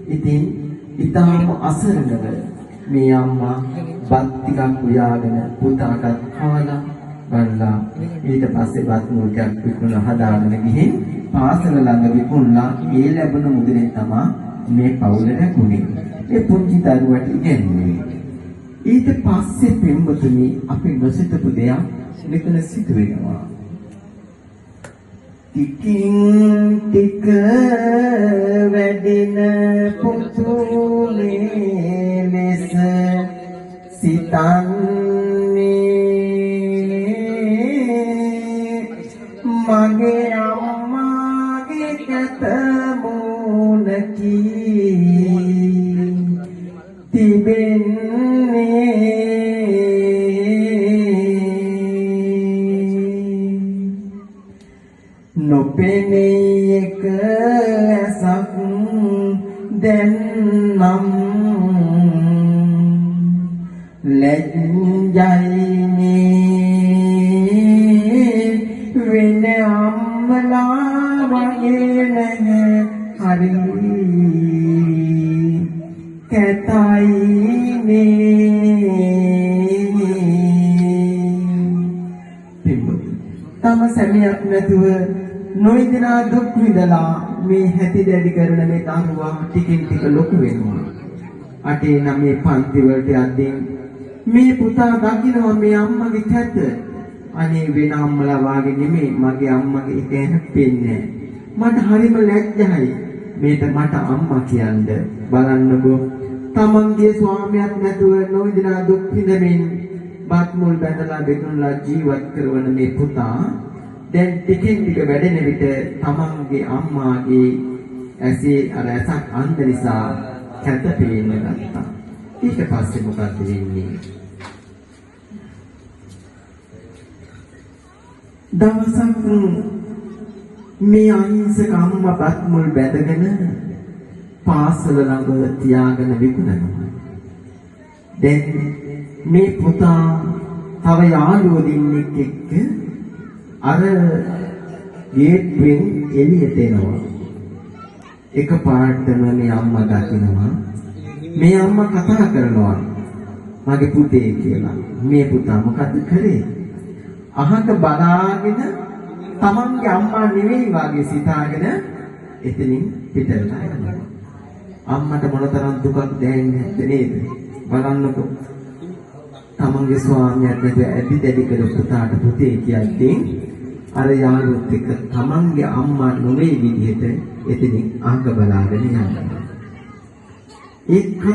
ඉතින් ඊටම අසරණව මේ අම්මා බත් ටිකක් උයාගෙන පුතාටත් කවලා බලලා ඊට පස්සේ බත් මුල් ටිකක් විකුණලා හදාගෙන ගිහින් පාසල ළඟ විකුණලා ඒ ලැබුණු මුදලෙන් තමයි මේ පවුල රැකුනේ. ඒ පුංචි දරුවට ඉගෙනුනේ. ඊට පස්සේ පින්වතුනි අපි නොසිතපු දෙයක් මෙතන සිදු වෙනවා. ටිකින් ටික වැඩින පුතුලේ ලෙස සිතන්නේ මගේ අම්මාගේ කැත මුණකි තිබෙන්නේ නොපෙනේ එක ඇසක් දැන් නම් ලැජ්ජයිනේ වෙන අම්මලා වගේ නැහැ හරි කැතයිනේ තම සැමියක් නැතුව නොයිදනා දුක් විඳලා මේ හැටි දැඩි කරන මේ දරුවා ටිකින් ටික ලොකු වෙනවා. 8 9 පන්ති වලට යද්දී මේ පුතා දකිනවා මේ අම්මගේ කැත. අනේ වෙන අම්මලා වාගේ නෙමෙයි මගේ අම්මගේ එක හැප්පෙන්නේ. මට හරිම ලැජ්ජයි. මේක මට අම්මා කියන්න බලන්නකෝ. තමන්ගේ ස්වාමියාත් නැතුව නොයිදනා දුක් විඳමින් බත් මුල් බැඳලා බෙදුන්ලා ජීවත් කරන මේ පුතා දැන් ටිකින් ටික වැඩෙන විට තමන්ගේ අම්මාගේ ඇසේ අර ඇසක් අන්ධ නිසා කැත පේන්න ගත්තා. ඊට පස්සේ මොකද වෙන්නේ? දවසක් මේ අහිංසක අම්මා බත් මුල් බැඳගෙන පාසල ළඟ තියාගෙන විකුණනවා. දැන් මේ පුතා තව යාළුවෝ දෙන්නෙක් එක්ක අර ගේට්වෙන් එළියට එනවා. එකපාරටම මේ අම්මා දකිනවා. මේ අම්මා කතා කරනවා මගේ පුතේ කියලා. මේ පුතා මොකද කරේ? අහක බලාගෙන තමන්ගේ අම්මා නෙවෙයි වාගේ සිතාගෙන එතනින් පිටලා යනවා. අම්මට මොනතරම් දුකක් දැනෙන්නේ නැද්ද නේද? බලන්නකෝ. තමන්ගේ ස්වාමියාට ඇදි දැඩි කර පුතාට පුතේ කියද්දී අර යාළුවොත් එක්ක තමන්ගේ අම්මා නොවේ විදිහට එතනින් අහක බලාගෙන යනවා.